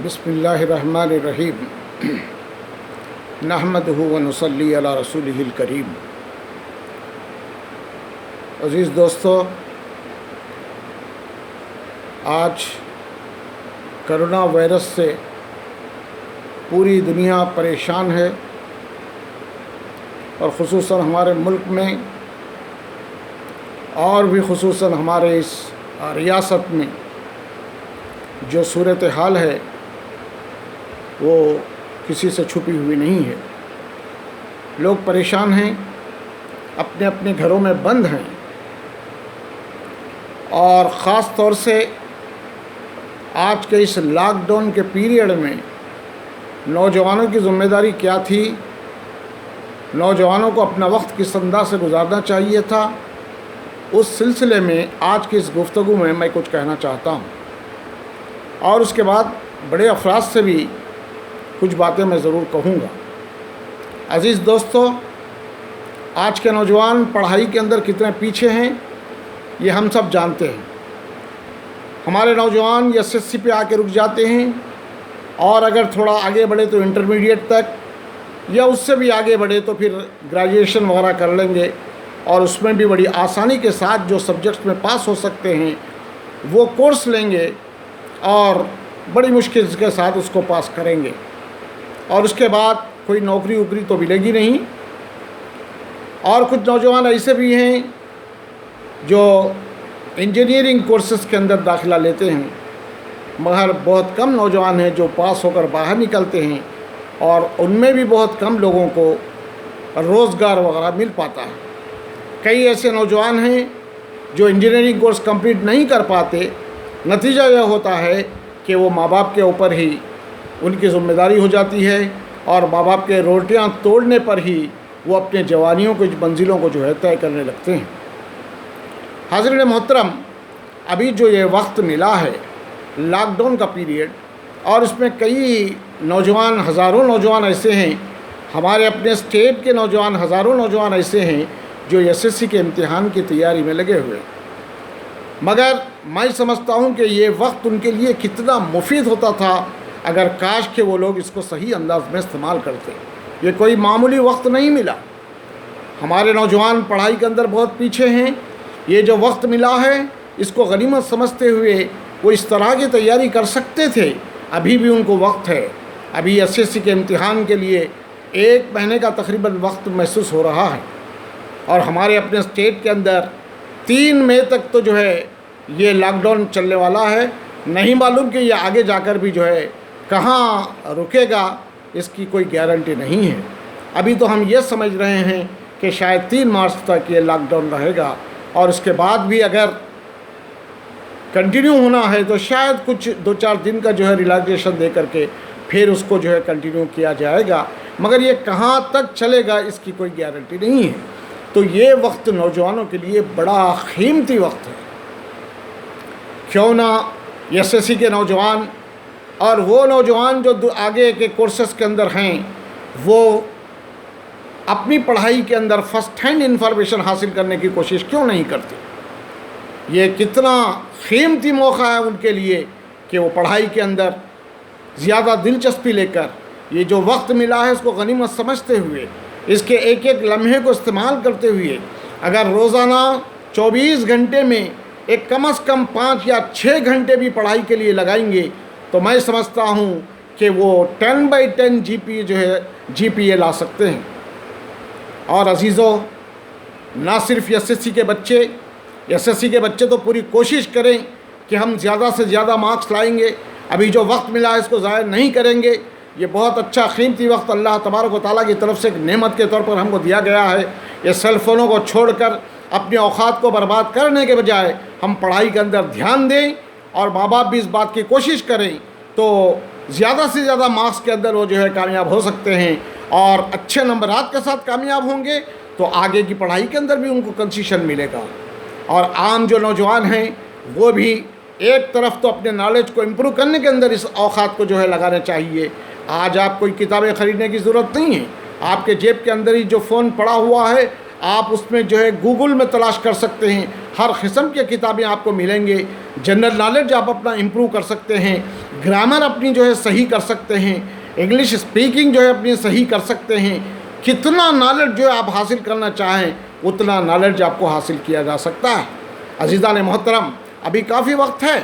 بسم اللہ الرحمن الرحیم نحمدہ و نصلی علی رسولہ الکریم۔ عزیز دوستو، آج کرونا وائرس سے پوری دنیا پریشان ہے، اور خصوصاً ہمارے ملک میں اور بھی خصوصاً ہمارے اس ریاست میں جو صورتحال ہے وہ کسی سے چھپی ہوئی نہیں ہے۔ لوگ پریشان ہیں، اپنے اپنے گھروں میں بند ہیں، اور خاص طور سے آج کے اس لاک ڈاؤن کے پیریڈ میں نوجوانوں کی ذمہ داری کیا تھی، نوجوانوں کو اپنا وقت کس انداز سے گزارنا چاہیے تھا، اس سلسلے میں آج کی اس گفتگو میں کچھ کہنا چاہتا ہوں، اور اس کے بعد بڑے افراد سے بھی کچھ باتیں میں ضرور کہوں گا۔ عزیز دوستو، آج کے نوجوان پڑھائی کے اندر کتنے پیچھے ہیں یہ ہم سب جانتے ہیں۔ ہمارے نوجوان ایس ایس سی پہ آ کے رک جاتے ہیں، اور اگر تھوڑا آگے بڑھے تو انٹرمیڈیٹ تک، یا اس سے بھی آگے بڑھے تو پھر گریجویشن وغیرہ کر لیں گے، اور اس میں بھی بڑی آسانی کے ساتھ جو سبجیکٹس میں پاس ہو سکتے ہیں وہ کورس لیں گے، اور بڑی مشکل کے ساتھ اس کو پاس کریں گے، اور اس کے بعد کوئی نوکری ووکری تو ملے گی نہیں۔ اور کچھ نوجوان ایسے بھی ہیں جو انجینئرنگ کورسز کے اندر داخلہ لیتے ہیں، مگر بہت کم نوجوان ہیں جو پاس ہو کر باہر نکلتے ہیں، اور ان میں بھی بہت کم لوگوں کو روزگار وغیرہ مل پاتا ہے۔ کئی ایسے نوجوان ہیں جو انجینئرنگ کورس کمپلیٹ نہیں کر پاتے، نتیجہ یہ ہوتا ہے کہ وہ ماں باپ کے اوپر ہی ان کی ذمہ داری ہو جاتی ہے، اور ماں باپ کے روٹیاں توڑنے پر ہی وہ اپنے جوانیوں کی منزلوں کو جو ہے طے کرنے لگتے ہیں۔ حاضرین محترم، ابھی جو یہ وقت ملا ہے لاک ڈاؤن کا پیریڈ، اور اس میں کئی نوجوان، ہزاروں نوجوان ایسے ہیں، ہمارے اپنے اسٹیٹ کے نوجوان، ہزاروں نوجوان ایسے ہیں جو ایس ایس سی کے امتحان کی تیاری میں لگے ہوئے، مگر میں سمجھتا ہوں کہ یہ وقت ان کے لیے کتنا مفید ہوتا تھا اگر کاش کہ وہ لوگ اس کو صحیح انداز میں استعمال کرتے۔ یہ کوئی معمولی وقت نہیں ملا، ہمارے نوجوان پڑھائی کے اندر بہت پیچھے ہیں۔ یہ جو وقت ملا ہے اس کو غنیمت سمجھتے ہوئے وہ اس طرح کی تیاری کر سکتے تھے۔ ابھی بھی ان کو وقت ہے، ابھی ایس ایس سی کے امتحان کے لیے 1 مہینے کا تقریباً وقت محسوس ہو رہا ہے، اور ہمارے اپنے اسٹیٹ کے اندر 3 مئی تک تو جو ہے یہ لاک ڈاؤن چلنے والا ہے۔ نہیں معلوم کہ یہ آگے جا کر بھی جو ہے کہاں رکے گا، اس کی کوئی گارنٹی نہیں ہے۔ ابھی تو ہم یہ سمجھ رہے ہیں کہ شاید 3 مارچ تک یہ لاک ڈاؤن رہے گا، اور اس کے بعد بھی اگر کنٹینیو ہونا ہے تو شاید کچھ 2-4 دن کا جو ہے ریلیکسیشن دے کر کے پھر اس کو جو ہے کنٹینیو کیا جائے گا، مگر یہ کہاں تک چلے گا اس کی کوئی گارنٹی نہیں ہے۔ تو یہ وقت نوجوانوں کے لیے بڑا قیمتی وقت ہے۔ کیوں نہ ایس ایس سی کے نوجوان اور وہ نوجوان جو آگے کے کورسز کے اندر ہیں وہ اپنی پڑھائی کے اندر فرسٹ ہینڈ انفارمیشن حاصل کرنے کی کوشش کیوں نہیں کرتے؟ یہ کتنا قیمتی موقع ہے ان کے لیے کہ وہ پڑھائی کے اندر زیادہ دلچسپی لے کر یہ جو وقت ملا ہے اس کو غنیمت سمجھتے ہوئے، اس کے ایک ایک لمحے کو استعمال کرتے ہوئے اگر روزانہ 24 گھنٹے میں ایک کم از کم 5 یا 6 گھنٹے بھی پڑھائی کے لیے لگائیں گے تو میں سمجھتا ہوں کہ وہ 10/10 جی پی اے لا سکتے ہیں۔ اور عزیزو، نہ صرف ایس ایس سی کے بچے تو پوری کوشش کریں کہ ہم زیادہ سے زیادہ مارکس لائیں گے، ابھی جو وقت ملا ہے اس کو ضائع نہیں کریں گے۔ یہ بہت اچھا قیمتی وقت اللہ تبارک و تعالیٰ کی طرف سے ایک نعمت کے طور پر ہم کو دیا گیا ہے۔ یہ سیل فونوں کو چھوڑ کر اپنے اوقات کو برباد کرنے کے بجائے ہم پڑھائی کے اندر دھیان دیں، اور ماں باپ بھی اس بات کی کوشش کریں تو زیادہ سے زیادہ مارکس کے اندر وہ جو ہے کامیاب ہو سکتے ہیں، اور اچھے نمبرات کے ساتھ کامیاب ہوں گے تو آگے کی پڑھائی کے اندر بھی ان کو کنسیشن ملے گا۔ اور عام جو نوجوان ہیں وہ بھی ایک طرف تو اپنے نالج کو امپروو کرنے کے اندر اس اوقات کو جو ہے لگانا چاہیے۔ آج آپ کوئی کتابیں خریدنے کی ضرورت نہیں ہے، آپ کے جیب کے اندر ہی جو فون پڑا ہوا ہے آپ اس میں جو ہے گوگل میں تلاش کر سکتے ہیں، ہر قسم کی کتابیں آپ کو ملیں گے، جنرل نالج آپ اپنا امپروو کر سکتے ہیں۔ گرامر اپنی جو ہے صحیح کر سکتے ہیں، انگلش اسپیکنگ جو ہے اپنی صحیح کر سکتے ہیں. کتنا نالج جو ہے آپ حاصل کرنا چاہیں اتنا نالج آپ کو حاصل کیا جا سکتا ہے. عزیزان محترم، ابھی کافی وقت ہے،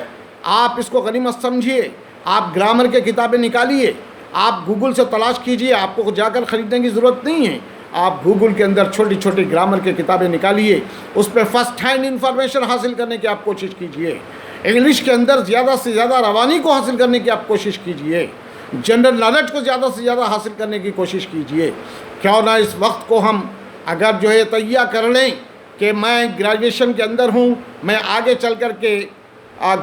آپ اس کو غنیمت سمجھیے. آپ گرامر کے کتابیں نکالیے، آپ گوگل سے تلاش کیجئے، آپ کو جا کر خریدنے کی ضرورت نہیں ہے. آپ گوگل کے اندر چھوٹی چھوٹی گرامر کی کتابیں نکالیے، اس پہ فرسٹ ہینڈ انفارمیشن حاصل کرنے کی آپ کوشش کیجئے. انگلش کے اندر زیادہ سے زیادہ روانی کو حاصل کرنے کی آپ کوشش کیجئے. جنرل نالج کو زیادہ سے زیادہ حاصل کرنے کی کوشش کیجئے. کیوں نہ اس وقت کو ہم اگر جو ہے تیار کر لیں کہ میں گریجویشن کے اندر ہوں، میں آگے چل کر کے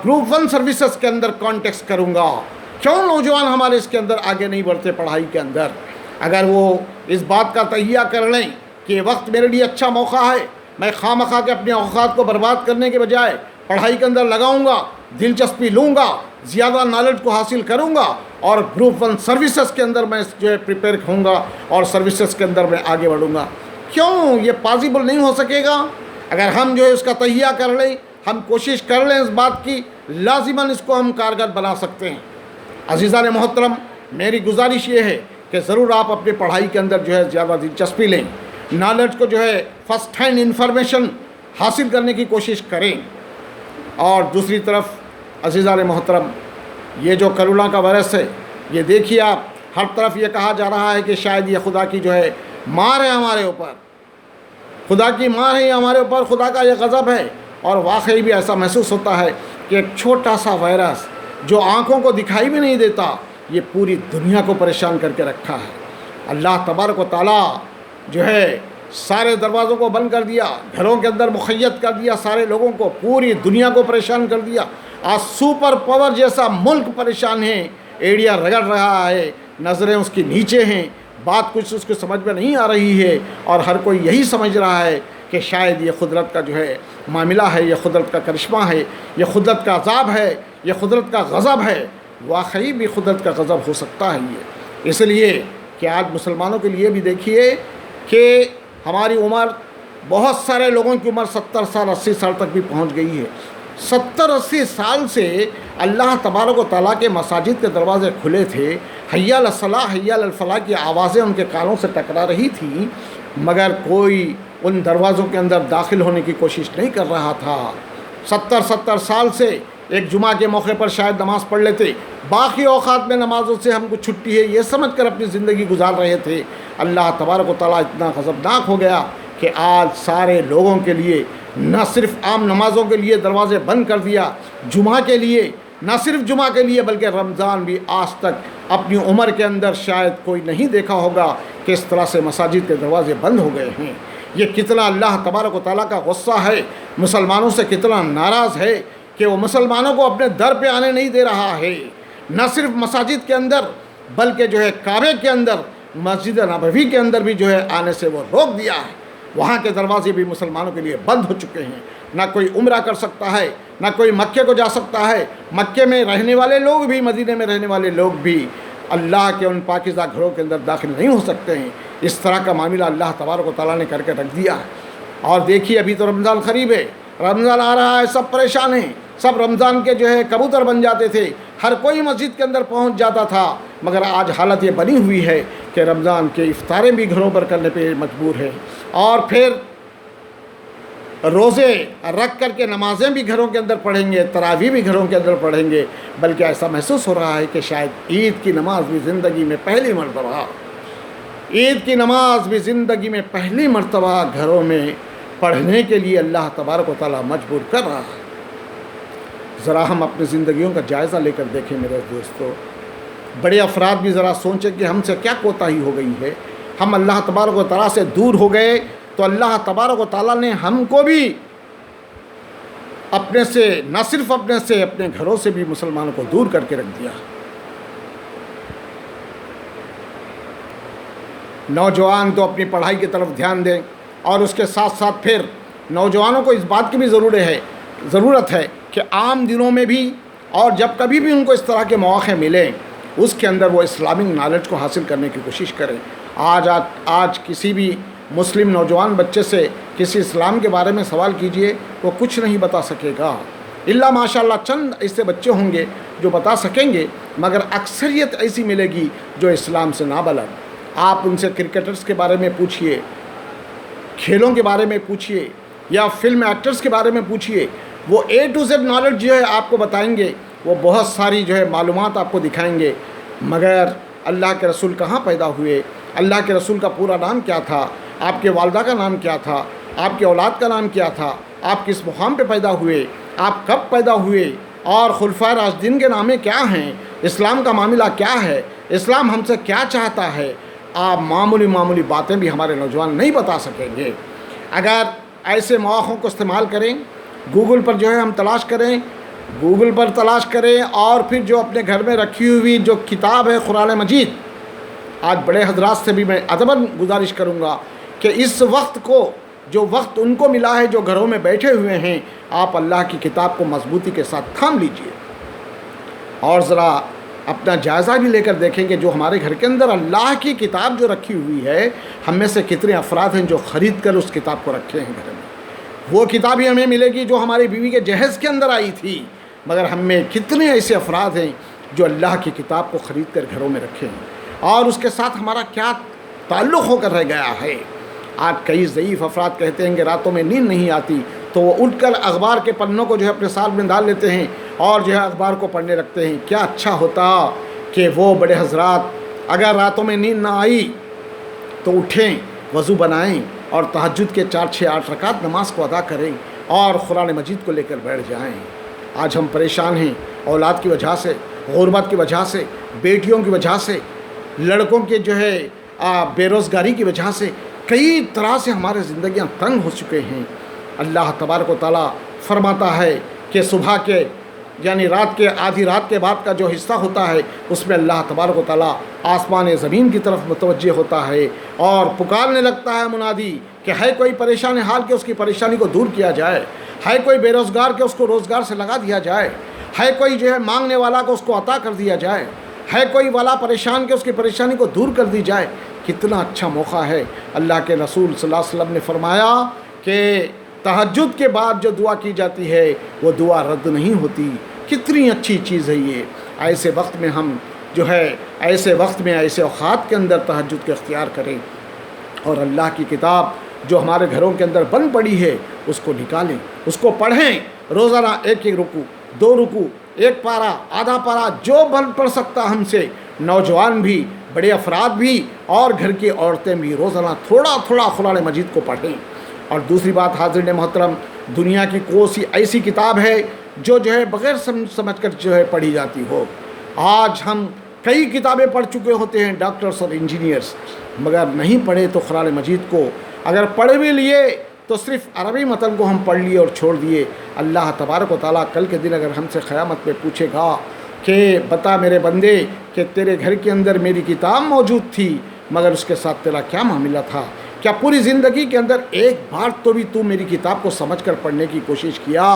گروپ 1 سروسز کے اندر کانٹیکٹ کروں گا. کیوں نوجوان ہمارے اس کے اندر آگے نہیں بڑھتے پڑھائی کے اندر؟ اگر وہ اس بات کا تہیہ کر لیں کہ یہ وقت میرے لیے اچھا موقع ہے، میں خواہ کے اپنے اوقات کو برباد کرنے کے بجائے پڑھائی کے اندر لگاؤں گا، دلچسپی لوں گا، زیادہ نالج کو حاصل کروں گا اور گروپ 1 سروسز کے اندر میں جو ہے پریپیئر ہوں گا اور سروسز کے اندر میں آگے بڑھوں گا. کیوں یہ پاسبل نہیں ہو سکے گا؟ اگر ہم جو ہے اس کا تہیہ کر لیں، ہم کوشش کر لیں اس بات کی، لازماً اس کو ہم کارگر بنا سکتے ہیں. عزیزان محترم، میری گزارش یہ ہے کہ ضرور آپ اپنی پڑھائی کے اندر جو ہے زیادہ دلچسپی لیں، نالج کو جو ہے فرسٹ ہینڈ انفارمیشن حاصل کرنے کی کوشش کریں. اور دوسری طرف عزیزان محترم، یہ جو کرونا کا وائرس ہے، یہ دیکھیے آپ، ہر طرف یہ کہا جا رہا ہے کہ شاید یہ خدا کی جو ہے مار ہے ہمارے اوپر، خدا کی مار ہے ہمارے اوپر، خدا کا یہ غضب ہے. اور واقعی بھی ایسا محسوس ہوتا ہے کہ ایک چھوٹا سا وائرس جو آنکھوں کو دکھائی بھی نہیں دیتا، یہ پوری دنیا کو پریشان کر کے رکھا ہے. اللہ تبارک و تعالیٰ جو ہے سارے دروازوں کو بند کر دیا، گھروں کے اندر مقید کر دیا، سارے لوگوں کو، پوری دنیا کو پریشان کر دیا. آج سپر پاور جیسا ملک پریشان ہے، ایڑیا رگڑ رہا ہے، نظریں اس کی نیچے ہیں، بات کچھ اس کو سمجھ میں نہیں آ رہی ہے، اور ہر کوئی یہی سمجھ رہا ہے کہ شاید یہ قدرت کا جو ہے معاملہ ہے، یہ قدرت کا کرشمہ ہے، یہ قدرت کا عذاب ہے، یہ قدرت کا غضب ہے. واقعی بھی قدرت کا غضب ہو سکتا ہے یہ. اس لیے کہ آج مسلمانوں کے لیے بھی دیکھیے کہ ہماری عمر، بہت سارے لوگوں کی عمر 70 سال 80 سال تک بھی پہنچ گئی ہے. 70-80 سال سے اللہ تبارک و تعالیٰ کے مساجد کے دروازے کھلے تھے، حی علی الصلاۃ حی علی الفلاح کی آوازیں ان کے کانوں سے ٹکرا رہی تھیں، مگر کوئی ان دروازوں کے اندر داخل ہونے کی کوشش نہیں کر رہا تھا. 70 سال سے ایک جمعہ کے موقع پر شاید نماز پڑھ لیتے، باقی اوقات میں نمازوں سے ہم کو چھٹی ہے یہ سمجھ کر اپنی زندگی گزار رہے تھے. اللہ تبارک و تعالیٰ اتنا غضبناک ہو گیا کہ آج سارے لوگوں کے لیے، نہ صرف عام نمازوں کے لیے دروازے بند کر دیا، جمعہ کے لیے، نہ صرف جمعہ کے لیے بلکہ رمضان بھی آج تک اپنی عمر کے اندر شاید کوئی نہیں دیکھا ہوگا کہ اس طرح سے مساجد کے دروازے بند ہو گئے ہیں. یہ کتنا اللہ تبارک و تعالیٰ کا غصہ ہے، مسلمانوں سے کتنا ناراض ہے کہ وہ مسلمانوں کو اپنے در پہ آنے نہیں دے رہا ہے. نہ صرف مساجد کے اندر بلکہ جو ہے کعبے کے اندر، مسجد نبوی کے اندر بھی جو ہے آنے سے وہ روک دیا ہے. وہاں کے دروازے بھی مسلمانوں کے لیے بند ہو چکے ہیں. نہ کوئی عمرہ کر سکتا ہے، نہ کوئی مکے کو جا سکتا ہے. مکے میں رہنے والے لوگ بھی، مدینے میں رہنے والے لوگ بھی اللہ کے ان پاکیزہ گھروں کے اندر داخل نہیں ہو سکتے ہیں. اس طرح کا معاملہ اللہ تبارک و تعالیٰ نے کر کے رکھ دیا ہے. اور دیکھیے ابھی تو رمضان قریب ہے، رمضان آ رہا ہے، سب پریشان ہیں، سب رمضان کے جو ہے کبوتر بن جاتے تھے، ہر کوئی مسجد کے اندر پہنچ جاتا تھا. مگر آج حالت یہ بنی ہوئی ہے کہ رمضان کے افطاریں بھی گھروں پر کرنے پہ مجبور ہے، اور پھر روزے رکھ کر کے نمازیں بھی گھروں کے اندر پڑھیں گے، تراویح بھی گھروں کے اندر پڑھیں گے. بلکہ ایسا محسوس ہو رہا ہے کہ شاید عید کی نماز بھی زندگی میں پہلی مرتبہ، عید کی نماز بھی زندگی میں پہلی مرتبہ گھروں میں پڑھنے کے لیے اللہ تبارک و تعالیٰ مجبور کر رہا ہے. ذرا ہم اپنی زندگیوں کا جائزہ لے کر دیکھیں میرے دوستو. بڑے افراد بھی ذرا سوچیں کہ ہم سے کیا کوتاہی ہو گئی ہے. ہم اللہ تبارک و تعالیٰ سے دور ہو گئے تو اللہ تبارک و تعالیٰ نے ہم کو بھی اپنے سے، نہ صرف اپنے سے، اپنے گھروں سے بھی مسلمانوں کو دور کر کے رکھ دیا. نوجوان تو اپنی پڑھائی کی طرف دھیان دیں، اور اس کے ساتھ ساتھ پھر نوجوانوں کو اس بات کی بھی ضرورت ہے کہ عام دنوں میں بھی اور جب کبھی بھی ان کو اس طرح کے مواقع ملیں، اس کے اندر وہ اسلامک نالج کو حاصل کرنے کی کوشش کریں. آج کسی بھی مسلم نوجوان بچے سے کسی اسلام کے بارے میں سوال کیجئے، وہ کچھ نہیں بتا سکے گا. الا ماشاء اللہ چند ایسے بچے ہوں گے جو بتا سکیں گے، مگر اکثریت ایسی ملے گی جو اسلام سے نابلد۔ آپ ان سے کرکٹرز کے بارے میں پوچھئے، کھیلوں کے بارے میں پوچھئے، یا فلم ایکٹرز کے بارے میں پوچھئے، وہ A to Z نالج جو ہے آپ کو بتائیں گے، وہ بہت ساری جو ہے معلومات آپ کو دکھائیں گے، مگر اللہ کے رسول کہاں پیدا ہوئے، اللہ کے رسول کا پورا نام کیا تھا، آپ کے والدہ کا نام کیا تھا، آپ کے اولاد کا نام کیا تھا، آپ کس مقام پہ پیدا ہوئے، آپ کب پیدا ہوئے، اور خلفائے راشدین کے نامے کیا ہیں، اسلام کا معاملہ کیا ہے، اسلام ہم سے کیا چاہتا ہے، آپ معمولی باتیں بھی ہمارے نوجوان نہیں بتا سکیں گے۔ اگر ایسے مواقع کو استعمال کریں، گوگل پر جو ہے ہم تلاش کریں، گوگل پر تلاش کریں، اور پھر جو اپنے گھر میں رکھی ہوئی جو کتاب ہے قرآن مجید، آج بڑے حضرات سے بھی میں ادباً گزارش کروں گا کہ اس وقت کو جو وقت ان کو ملا ہے جو گھروں میں بیٹھے ہوئے ہیں، آپ اللہ کی کتاب کو مضبوطی کے ساتھ تھام لیجئے، اور ذرا اپنا جائزہ بھی لے کر دیکھیں کہ جو ہمارے گھر کے اندر اللہ کی کتاب جو رکھی ہوئی ہے، ہم میں سے کتنے افراد ہیں جو خرید کر اس کتاب کو رکھے ہیں گھر میں۔ وہ کتاب ہی ہمیں ملے گی جو ہماری بیوی کے جہیز کے اندر آئی تھی، مگر ہم میں کتنے ایسے افراد ہیں جو اللہ کی کتاب کو خرید کر گھروں میں رکھے ہیں، اور اس کے ساتھ ہمارا کیا تعلق ہو کر رہ گیا ہے۔ آج کئی ضعیف افراد کہتے ہیں کہ راتوں میں نیند نہیں آتی، تو وہ اٹھ کر اخبار کے پنوں کو جو ہے اپنے ساتھ میں ڈال لیتے ہیں اور جو ہے اخبار کو پڑھنے لگتے ہیں۔ کیا اچھا ہوتا کہ وہ بڑے حضرات اگر راتوں میں نیند نہ آئی تو اٹھیں، وضو بنائیں، اور تہجد کے 4 6 8 رکعت نماز کو ادا کریں، اور قرآن مجید کو لے کر بیٹھ جائیں۔ آج ہم پریشان ہیں اولاد کی وجہ سے، غربت کی وجہ سے، بیٹیوں کی وجہ سے، لڑکوں کے جو ہے بے روزگاری کی وجہ سے، کئی طرح سے ہمارے زندگیاں تنگ ہو چکے ہیں۔ اللہ تبارک و تعالیٰ فرماتا ہے کہ صبح کے یعنی رات کے آدھی رات کے بعد کا جو حصہ ہوتا ہے، اس میں اللہ تبارک و تعالیٰ آسمان زمین کی طرف متوجہ ہوتا ہے اور پکارنے لگتا ہے منادی کہ ہے کوئی پریشان حال کہ اس کی پریشانی کو دور کیا جائے، ہے کوئی بے روزگار کہ اس کو روزگار سے لگا دیا جائے، ہے کوئی جو ہے مانگنے والا کہ اس کو عطا کر دیا جائے، ہے کوئی والا پریشان کہ اس کی پریشانی کو دور کر دی جائے۔ کتنا اچھا موقع ہے۔ اللہ کے رسول صلی اللہ علیہ وسلم نے فرمایا کہ تہجد کے بعد جو دعا کی جاتی ہے وہ دعا رد نہیں ہوتی۔ کتنی اچھی چیز ہے یہ۔ ایسے وقت میں ہم جو ہے ایسے اوقات کے اندر تہجد کے اختیار کریں، اور اللہ کی کتاب جو ہمارے گھروں کے اندر بند پڑی ہے اس کو نکالیں، اس کو پڑھیں، روزانہ 1 رکوع، 2 رکوع، 1 پارہ، آدھا پارہ، جو بند پڑھ سکتا ہم سے، نوجوان بھی، بڑے افراد بھی، اور گھر کی عورتیں بھی روزانہ تھوڑا تھوڑا قرآن مجید کو پڑھیں۔ اور دوسری بات حاضرین محترم، دنیا کی کوئی سی ایسی کتاب ہے جو ہے بغیر سمجھ کر جو ہے پڑھی جاتی ہو؟ آج ہم کئی کتابیں پڑھ چکے ہوتے ہیں، ڈاکٹرز اور انجینئرز، مگر نہیں پڑھے تو قرآن مجید کو، اگر پڑھ بھی لیے تو صرف عربی متن کو ہم پڑھ لیے اور چھوڑ دیے۔ اللہ تبارک و تعالیٰ کل کے دن اگر ہم سے قیامت میں پوچھے گا کہ بتا میرے بندے کہ تیرے گھر کے اندر میری کتاب موجود تھی، مگر اس کے ساتھ تیرا کیا معاملہ تھا؟ کیا پوری زندگی کے اندر ایک بار تو بھی تو میری کتاب کو سمجھ کر پڑھنے کی کوشش کیا؟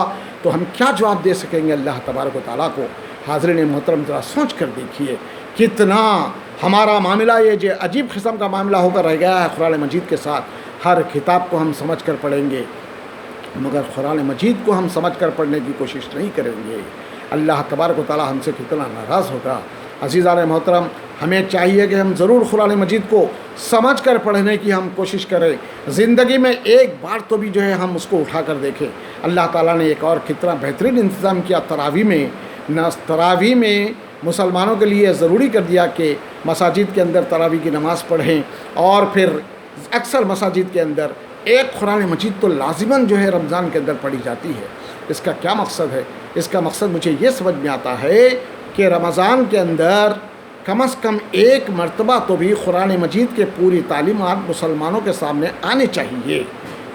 تو ہم کیا جواب دے سکیں گے اللہ تبارک و تعالیٰ کو؟ حاضرین محترم ذرا سوچ کر دیکھیے کتنا ہمارا معاملہ یہ جو عجیب قسم کا معاملہ ہو کر رہ گیا ہے قرآن مجید کے ساتھ۔ ہر کتاب کو ہم سمجھ کر پڑھیں گے، مگر قرآن مجید کو ہم سمجھ کر پڑھنے کی کوشش نہیں کریں گے۔ اللہ تبارک و تعالیٰ ہم سے کتنا ناراض ہوگا۔ عزیزان محترم، ہمیں چاہیے کہ ہم ضرور قرآن مجید کو سمجھ کر پڑھنے کی ہم کوشش کریں، زندگی میں ایک بار تو بھی جو ہے ہم اس کو اٹھا کر دیکھیں۔ اللہ تعالیٰ نے ایک اور کتنا بہترین انتظام کیا تراویح میں مسلمانوں کے لیے ضروری کر دیا کہ مساجد کے اندر تراویح کی نماز پڑھیں، اور پھر اکثر مساجد کے اندر ایک قرآن مجید تو لازماً جو ہے رمضان کے اندر پڑھی جاتی ہے۔ اس کا کیا مقصد ہے؟ اس کا مقصد مجھے یہ سمجھ میں آتا ہے کہ رمضان کے اندر کم از کم ایک مرتبہ تو بھی قرآن مجید کے پوری تعلیمات مسلمانوں کے سامنے آنے چاہیے۔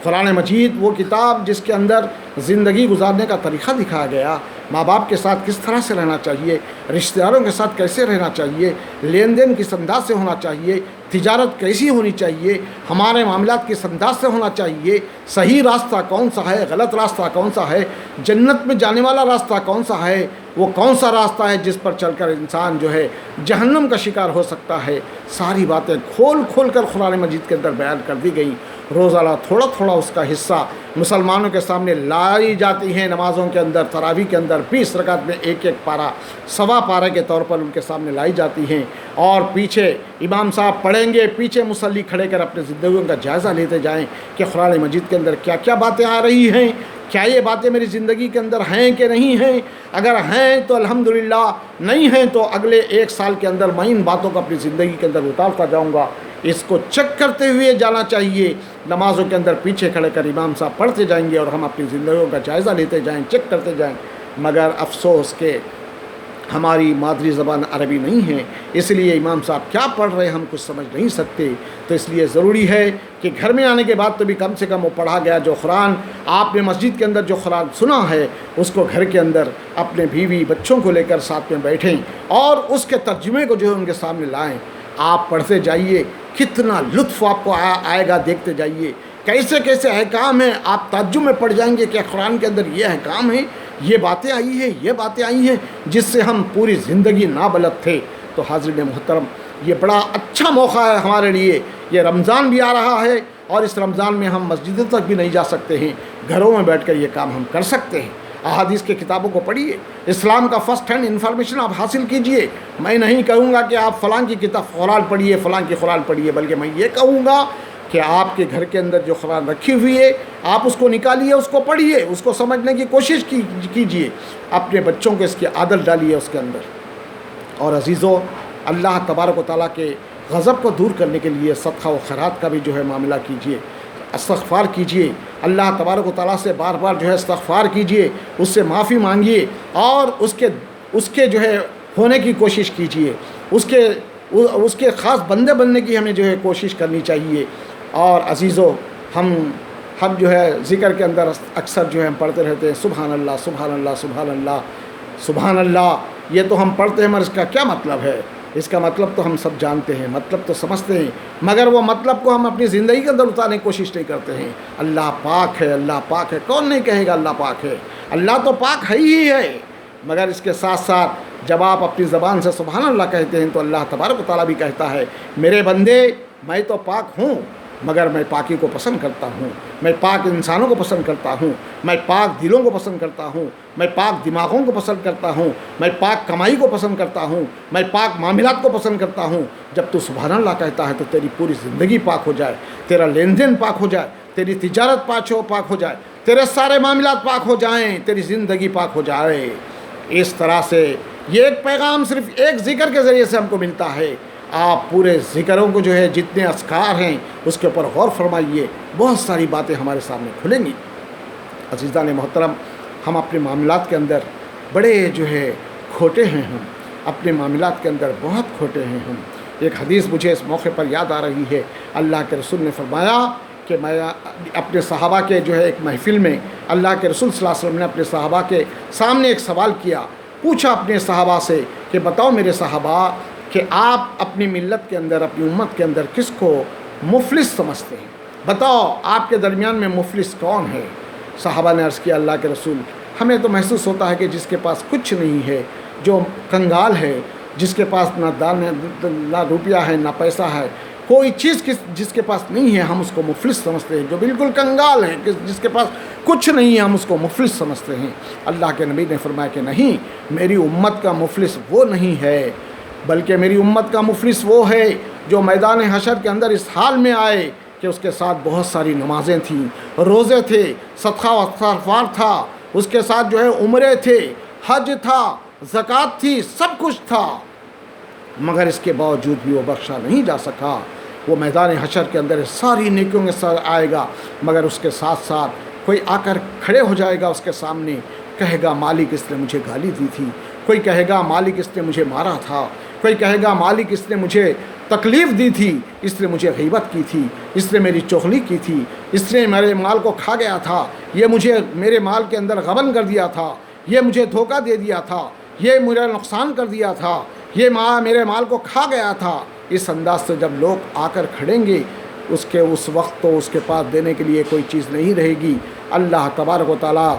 قرآن مجید وہ کتاب جس کے اندر زندگی گزارنے کا طریقہ دکھایا گیا، ماں باپ کے ساتھ کس طرح سے رہنا چاہیے، رشتہ داروں کے ساتھ کیسے رہنا چاہیے، لین دین کس انداز سے ہونا چاہیے، تجارت کیسی ہونی چاہیے، ہمارے معاملات کس انداز سے ہونا چاہیے، صحیح راستہ کون سا ہے، غلط راستہ کون سا ہے، جنت میں جانے والا راستہ کون سا ہے، وہ کون سا راستہ ہے جس پر چل کر انسان جو ہے جہنم کا شکار ہو سکتا ہے، ساری باتیں کھول کھول کر قرآن مجید کے اندر بیان کر دی گئیں۔ روزانہ تھوڑا تھوڑا اس کا حصہ مسلمانوں کے سامنے لائی جاتی ہیں، نمازوں کے اندر، تراویح کے اندر 20 رکعت میں ایک ایک پارہ، سوا پارہ کے طور پر ان کے سامنے لائی جاتی ہیں، اور پیچھے امام صاحب پڑھیں گے، پیچھے مصلی کھڑے کر اپنے زندگیوں کا جائزہ لیتے جائیں کہ قرآن مجید کے اندر کیا کیا باتیں آ رہی ہیں، کیا یہ باتیں میری زندگی کے اندر ہیں کہ نہیں ہیں، اگر ہیں تو الحمدللہ، نہیں ہیں تو اگلے 1 سال کے اندر میں ان باتوں کو اپنی زندگی کے اندر اتارتا جاؤں گا۔ اس کو چیک کرتے ہوئے جانا چاہیے۔ نمازوں کے اندر پیچھے کھڑے کر امام صاحب پڑھتے جائیں گے اور ہم اپنی زندگیوں کا جائزہ لیتے جائیں، چیک کرتے جائیں، مگر افسوس کہ ہماری مادری زبان عربی نہیں ہے، اس لیے امام صاحب کیا پڑھ رہے ہیں ہم کچھ سمجھ نہیں سکتے۔ تو اس لیے ضروری ہے کہ گھر میں آنے کے بعد تو بھی کم سے کم وہ پڑھا گیا جو قرآن آپ نے مسجد کے اندر جو قرآن سنا ہے، اس کو گھر کے اندر اپنے بیوی بچوں کو لے کر ساتھ میں بیٹھیں اور اس کے ترجمے کو جو ہے ان کے سامنے لائیں۔ آپ پڑھتے جائیے، کتنا لطف آپ کو آئے گا، دیکھتے جائیے کیسے کیسے احکام ہیں، آپ تعجب میں پڑ جائیں گے کہ قرآن کے اندر یہ احکام ہیں، یہ باتیں آئی ہیں، یہ باتیں آئی ہیں جس سے ہم پوری زندگی نابلد تھے۔ تو حاضرین محترم، یہ بڑا اچھا موقع ہے ہمارے لیے، یہ رمضان بھی آ رہا ہے اور اس رمضان میں ہم مسجدوں تک بھی نہیں جا سکتے ہیں، گھروں میں بیٹھ کر یہ کام ہم کر سکتے ہیں۔ احادیث کے کتابوں کو پڑھیے، اسلام کا فرسٹ ہینڈ انفارمیشن آپ حاصل کیجئے۔ میں نہیں کہوں گا کہ آپ فلاں کی کتاب قرآن پڑھیے، فلاں کی قرآن پڑھیے، بلکہ میں یہ کہوں گا کہ آپ کے گھر کے اندر جو قرآن رکھی ہوئی ہے، آپ اس کو نکالیے، اس کو پڑھیے، اس کو سمجھنے کی کوشش کیجئے، اپنے بچوں کو اس کی عادت ڈالیے اس کے اندر۔ اور عزیزو، اللہ تبارک و تعالیٰ کے غضب کو دور کرنے کے لیے صدقہ و خیرات کا بھی جو ہے معاملہ کیجئے، استغفار کیجئے، اللہ تبارک و تعالیٰ سے بار بار جو ہے استغفار کیجئے، اس سے معافی مانگیے اور اس کے جو ہے ہونے کی کوشش کیجئے، اس کے خاص بندے بننے کی ہمیں جو ہے کوشش کرنی چاہیے۔ اور عزیزو، ہم جو ہے ذکر کے اندر اکثر جو ہے ہم پڑھتے رہتے ہیں سبحان اللہ سبحان اللہ سبحان اللہ سبحان اللہ، یہ تو ہم پڑھتے ہیں مگر اس کا کیا مطلب ہے؟ اس کا مطلب تو ہم سب جانتے ہیں، مطلب تو سمجھتے ہیں، مگر وہ مطلب کو ہم اپنی زندگی کے اندر اتارنے کی کوشش نہیں کرتے ہیں۔ اللہ پاک ہے، اللہ پاک ہے، کون نہیں کہے گا اللہ پاک ہے؟ اللہ تو پاک ہے ہی ہے، مگر اس کے ساتھ ساتھ جب آپ اپنی زبان سے سبحان اللہ کہتے ہیں تو اللہ تبارک و تعالیٰ بھی کہتا ہے میرے بندے، میں تو پاک ہوں مگر میں پاکی کو پسند کرتا ہوں، میں پاک انسانوں کو پسند کرتا ہوں، میں پاک دلوں کو پسند کرتا ہوں، میں پاک دماغوں کو پسند کرتا ہوں، میں پاک کمائی کو پسند کرتا ہوں، میں پاک معاملات کو پسند کرتا ہوں۔ جب تو سبحان اللہ کہتا ہے تو تیری پوری زندگی پاک ہو جائے، تیرا لین دین پاک ہو جائے، تیری تجارت پاک ہو جائے، تیرے سارے معاملات پاک ہو جائیں، تیری زندگی پاک ہو جائے۔ اس طرح سے یہ ایک پیغام صرف ایک ذکر کے ذریعے سے ہم کو ملتا ہے۔ آپ پورے ذکروں کو جو ہے جتنے اذکار ہیں اس کے اوپر غور فرمائیے، بہت ساری باتیں ہمارے سامنے کھلیں گی۔ عزیزان محترم، ہم اپنے معاملات کے اندر بڑے جو ہے کھوٹے ہیں، ہم اپنے معاملات کے اندر بہت کھوٹے ہیں ہم۔ ایک حدیث مجھے اس موقع پر یاد آ رہی ہے، اللہ کے رسول نے فرمایا کہ میں اپنے صحابہ کے جو ہے ایک محفل میں اللہ کے رسول صلی اللہ علیہ وسلم نے اپنے صحابہ کے سامنے ایک سوال کیا، پوچھا اپنے صحابہ سے کہ بتاؤ میرے صحابہ کہ آپ اپنی ملت کے اندر، اپنی امت کے اندر کس کو مفلس سمجھتے ہیں؟ بتاؤ آپ کے درمیان میں مفلس کون ہے؟ صحابہ نے عرض کیا اللہ کے رسول، ہمیں تو محسوس ہوتا ہے کہ جس کے پاس کچھ نہیں ہے، جو کنگال ہے، جس کے پاس نہ روپیہ ہے نہ پیسہ ہے، کوئی چیز جس کے پاس نہیں ہے ہم اس کو مفلس سمجھتے ہیں، جو بالکل کنگال ہے، جس کے پاس کچھ نہیں ہے ہم اس کو مفلس سمجھتے ہیں۔ اللہ کے نبی نے فرمایا کہ نہیں، میری امت کا مفلس وہ نہیں ہے، بلکہ میری امت کا مفلس وہ ہے جو میدان حشر کے اندر اس حال میں آئے کہ اس کے ساتھ بہت ساری نمازیں تھیں، روزے تھے، صدقہ و استغفار تھا، اس کے ساتھ جو ہے عمرے تھے، حج تھا، زکوٰۃ تھی، سب کچھ تھا، مگر اس کے باوجود بھی وہ بخشا نہیں جا سکا۔ وہ میدان حشر کے اندر ساری نیکیوں کے ساتھ آئے گا، مگر اس کے ساتھ ساتھ کوئی آ کر کھڑے ہو جائے گا اس کے سامنے، کہے گا مالک اس نے مجھے گالی دی تھی، کوئی کہے گا مالک اس نے مجھے مارا تھا، کوئی کہے گا مالک اس نے مجھے تکلیف دی تھی، اس نے مجھے غیبت کی تھی، اس نے میری چغلی کی تھی، اس نے میرے مال کو کھا گیا تھا، یہ مجھے میرے مال کے اندر غبن کر دیا تھا، یہ مجھے دھوکہ دے دیا تھا، یہ مجھے نقصان کر دیا تھا، یہ میرے مال کو کھا گیا تھا۔ اس انداز سے جب لوگ آ کر کھڑیں گے، اس وقت تو اس کے پاس دینے کے لیے کوئی چیز نہیں رہے گی۔ اللہ تبارک و تعالیٰ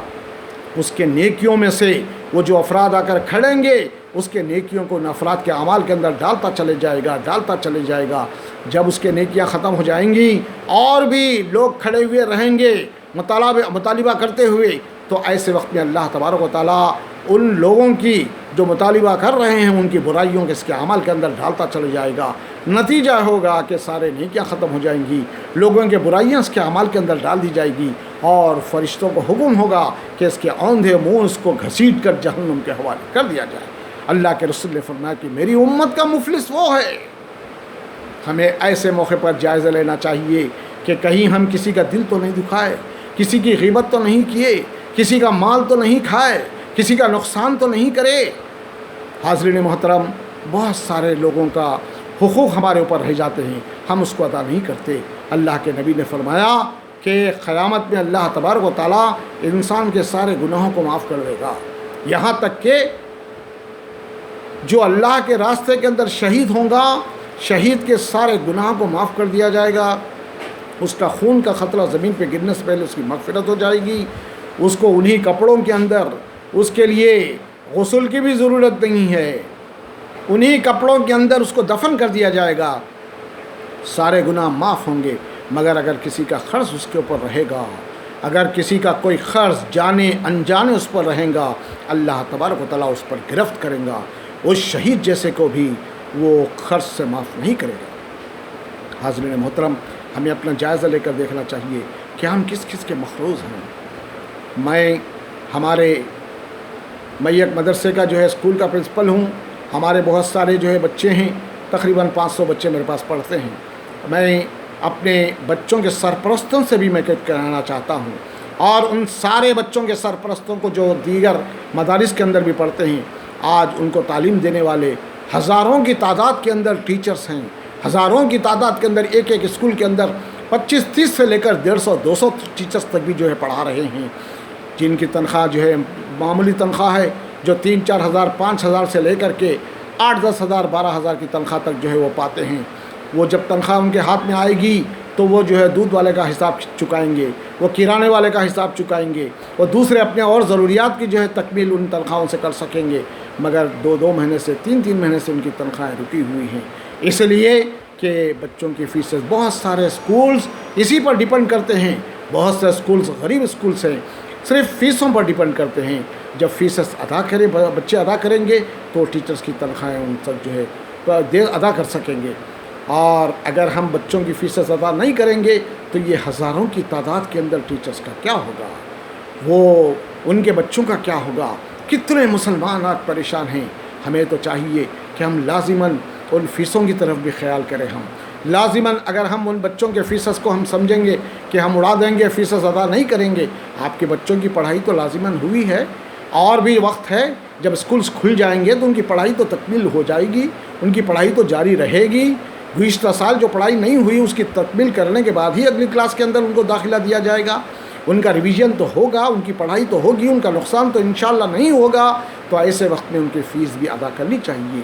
اس کے نیکیوں میں سے وہ جو افراد آ کر کھڑیں گے اس کے نیکیوں کو ان افراد کے اعمال کے اندر ڈالتا چلے جائے گا. جب اس کے نیکیاں ختم ہو جائیں گی اور بھی لوگ کھڑے ہوئے رہیں گے مطالبہ کرتے ہوئے، تو ایسے وقت میں اللہ تبارک و تعالیٰ ان لوگوں کی جو مطالبہ کر رہے ہیں ان کی برائیوں کے اس کے اعمال کے اندر ڈالتا چلے جائے گا. نتیجہ ہوگا کہ سارے نیکیاں ختم ہو جائیں گی، لوگوں کے برائیاں اس کے اعمال کے اندر ڈال دی جائے گی، اور فرشتوں کو حکم ہوگا کہ اس کے اوندھے منہ اس کو گھسیٹ کر جہنم کے حوالے کر دیا جائے. اللہ کے رسول نے فرمایا کہ میری امت کا مفلس وہ ہے. ہمیں ایسے موقع پر جائزہ لینا چاہیے کہ کہیں ہم کسی کا دل تو نہیں دکھائے، کسی کی غیبت تو نہیں کیے، کسی کا مال تو نہیں کھائے، کسی کا نقصان تو نہیں کرے. حاضرین محترم، بہت سارے لوگوں کا حقوق ہمارے اوپر رہ جاتے ہیں، ہم اس کو ادا نہیں کرتے. اللہ کے نبی نے فرمایا کہ قیامت میں اللہ تبارک و تعالیٰ انسان کے سارے گناہوں کو معاف کر دے گا، یہاں تک کہ جو اللہ کے راستے کے اندر شہید ہوں گا، شہید کے سارے گناہوں کو معاف کر دیا جائے گا. اس کا خون کا خطرہ زمین پہ گرنے سے پہلے اس کی مغفرت ہو جائے گی. اس کو انہی کپڑوں کے اندر، اس کے لیے غسل کی بھی ضرورت نہیں ہے، انہی کپڑوں کے اندر اس کو دفن کر دیا جائے گا. سارے گناہ معاف ہوں گے. مگر اگر کسی کا قرض اس کے اوپر رہے گا، اگر کسی کا کوئی قرض جانے انجانے اس پر رہے گا، اللہ تبارک و تعالیٰ اس پر گرفت کرے گا. اس شہید جیسے کو بھی وہ قرض سے معاف نہیں کرے گا. حاضرین محترم، ہمیں اپنا جائزہ لے کر دیکھنا چاہیے کہ ہم کس کس کے مقروض ہیں. میں ایک مدرسے کا اسکول کا پرنسپل ہوں. ہمارے بہت سارے بچے ہیں، تقریباً 500 بچے میرے پاس پڑھتے ہیں. میں اپنے بچوں کے سرپرستوں سے بھی میں کرانا چاہتا ہوں، اور ان سارے بچوں کے سرپرستوں کو جو دیگر مدارس کے اندر بھی پڑھتے ہیں، آج ان کو تعلیم دینے والے ہزاروں کی تعداد کے اندر ٹیچرز ہیں. ہزاروں کی تعداد کے اندر ایک اسکول کے اندر 25-30 سے لے کر 150-200 ٹیچرز تک بھی پڑھا رہے ہیں، جن کی تنخواہ معمولی تنخواہ ہے، جو 3-4 ہزار 5 ہزار سے لے کر کے 8-10 ہزار 12 ہزار کی تنخواہ تک وہ پاتے ہیں. وہ جب تنخواہ ان کے ہاتھ میں آئے گی تو وہ دودھ والے کا حساب چکائیں گے، وہ کرانے والے کا حساب چکائیں گے، وہ دوسرے اپنے اور ضروریات کی تکمیل ان تنخواہوں سے کر سکیں گے. مگر 2 مہینے سے 3 مہینے سے ان کی تنخواہیں رکی ہوئی ہیں، اس لیے کہ بچوں کی فیسز، بہت سارے اسکولز اسی پر ڈیپینڈ کرتے ہیں. بہت سے اسکولز غریب اسکولز ہیں، صرف فیسوں پر ڈیپینڈ کرتے ہیں. جب فیسز بچے ادا کریں گے تو ٹیچرز کی تنخواہیں ان تک ادا کر سکیں گے. اور اگر ہم بچوں کی فیسز ادا نہیں کریں گے تو یہ ہزاروں کی تعداد کے اندر ٹیچرز کا کیا ہوگا، وہ ان کے بچوں کا کیا ہوگا. کتنے مسلمان آج پریشان ہیں. ہمیں تو چاہیے کہ ہم لازماً ان فیسوں کی طرف بھی خیال کریں. ہم لازماً اگر ہم ان بچوں کے فیسز کو ہم سمجھیں گے کہ ہم اڑا دیں گے، فیسز ادا نہیں کریں گے، آپ کے بچوں کی پڑھائی تو لازماً ہوئی ہے، اور بھی وقت ہے. جب اسکولز کھل جائیں گے تو ان کی پڑھائی تو تکمیل ہو جائے گی، ان کی پڑھائی تو جاری رہے گی. گزشتہ سال جو پڑھائی نہیں ہوئی اس کی تکمیل کرنے کے بعد ہی اگلی کلاس کے اندر ان کو داخلہ دیا جائے گا. ان کا ریویژن تو ہوگا، ان کی پڑھائی تو ہوگی، ان کا نقصان تو انشاءاللہ نہیں ہوگا. تو ایسے وقت میں ان کی فیس بھی ادا کرنی چاہیے.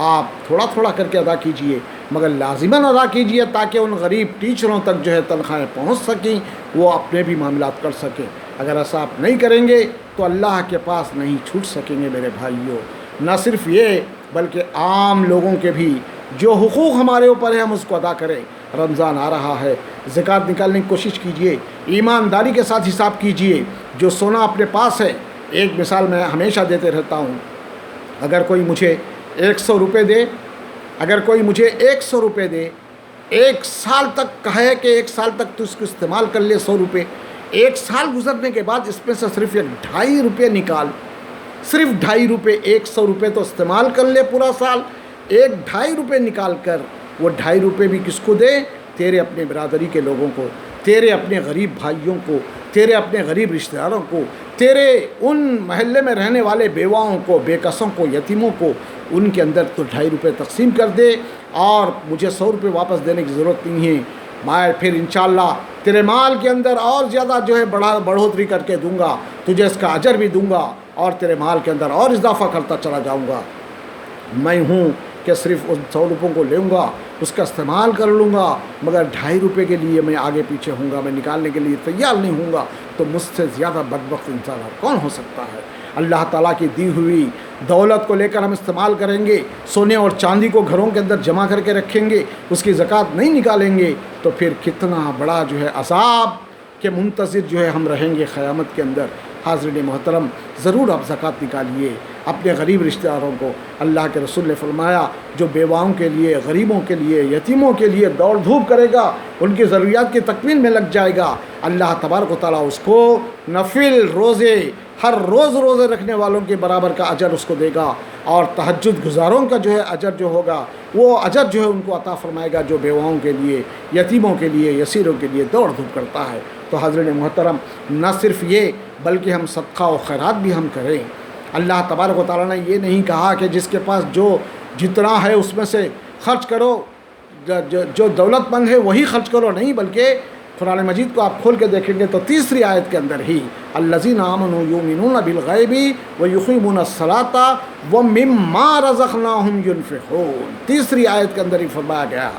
آپ تھوڑا تھوڑا کر کے ادا کیجئے، مگر لازماً ادا کیجئے تاکہ ان غریب ٹیچروں تک تنخواہیں پہنچ سکیں، وہ اپنے بھی معاملات کر سکیں. اگر ایسا آپ نہیں کریں گے تو اللہ کے پاس نہیں چھوٹ سکیں گے میرے بھائیوں. نہ صرف یہ بلکہ عام لوگوں کے بھی جو حقوق ہمارے اوپر ہے ہم اس کو ادا کریں. رمضان آ رہا ہے، زکوٰۃ نکالنے کی کوشش کیجئے، ایمانداری کے ساتھ حساب کیجئے. جو سونا اپنے پاس ہے، ایک مثال میں ہمیشہ دیتے رہتا ہوں، اگر کوئی مجھے 100 روپے دے، اگر کوئی مجھے 100 روپے دے، 1 سال تک کہے کہ 1 سال تک تو اس کو استعمال کر لے 100 روپے، 1 سال گزرنے کے بعد اس میں سے صرف 2.5 روپے نکال، صرف 2.5 روپے، 100 روپے تو استعمال کر لے پورا سال، 2.5 روپے نکال کر وہ 2.5 روپے بھی کس کو دے؟ تیرے اپنے برادری کے لوگوں کو، تیرے اپنے غریب بھائیوں کو، تیرے اپنے غریب رشتہ داروں کو، تیرے ان محلے میں رہنے والے بیواؤں کو، بے کسوں کو، یتیموں کو. ان کے اندر تو 2.5 روپے تقسیم کر دے، اور مجھے 100 روپے واپس دینے کی ضرورت نہیں ہے. میں پھر انشاءاللہ تیرے مال کے اندر اور زیادہ بڑھوتری کر کے دوں گا، تجھے اس کا اجر بھی دوں گا، اور تیرے مال کے اندر اور اضافہ کرتا چلا جاؤں گا. میں ہوں کہ صرف ان 100 روپوں کو لوں گا، اس کا استعمال کر لوں گا، مگر 2.5 روپے کے لیے میں آگے پیچھے ہوں گا، میں نکالنے کے لیے تیار نہیں ہوں گا. تو مجھ سے زیادہ بدبخت انسان اور کون ہو سکتا ہے؟ اللہ تعالیٰ کی دی ہوئی دولت کو لے کر ہم استعمال کریں گے، سونے اور چاندی کو گھروں کے اندر جمع کر کے رکھیں گے، اس کی زکوٰۃ نہیں نکالیں گے، تو پھر کتنا بڑا جو ہے عذاب کے منتظر جو ہے ہم رہیں گے قیامت کے اندر۔ حاضرین محترم، ضرور آپ زکوٰۃ نکالیے اپنے غریب رشتہ داروں کو۔ اللہ کے رسول نے فرمایا جو بیواؤں کے لیے، غریبوں کے لیے، یتیموں کے لیے دوڑ دھوپ کرے گا، ان کی ضروریات کی تکمیل میں لگ جائے گا، اللہ تبارک و تعالیٰ اس کو نفل روزے، ہر روز روزے رکھنے والوں کے برابر کا اجر اس کو دے گا، اور تہجد گزاروں کا جو ہے اجر جو ہوگا وہ اجر جو ہے ان کو عطا فرمائے گا، جو بیواؤں کے لیے، یتیموں کے لیے، یسیروں کے لیے دوڑ دھوپ کرتا ہے۔ تو حضرت محترم، نہ صرف یہ بلکہ ہم صدقہ و خیرات بھی ہم کریں۔ اللہ تبارک و تعالیٰ نے یہ نہیں کہا کہ جس کے پاس جو جتنا ہے اس میں سے خرچ کرو، جو دولت مند ہے وہی خرچ کرو، نہیں، بلکہ قرآن مجید کو آپ کھول کے دیکھیں گے تو تیسری آیت کے اندر ہی الذین آمنوا یؤمنون بالغیب ویقیمون الصلاۃ ومما رزقناہم ینفقون، تیسری آیت کے اندر ہی فرمایا گیا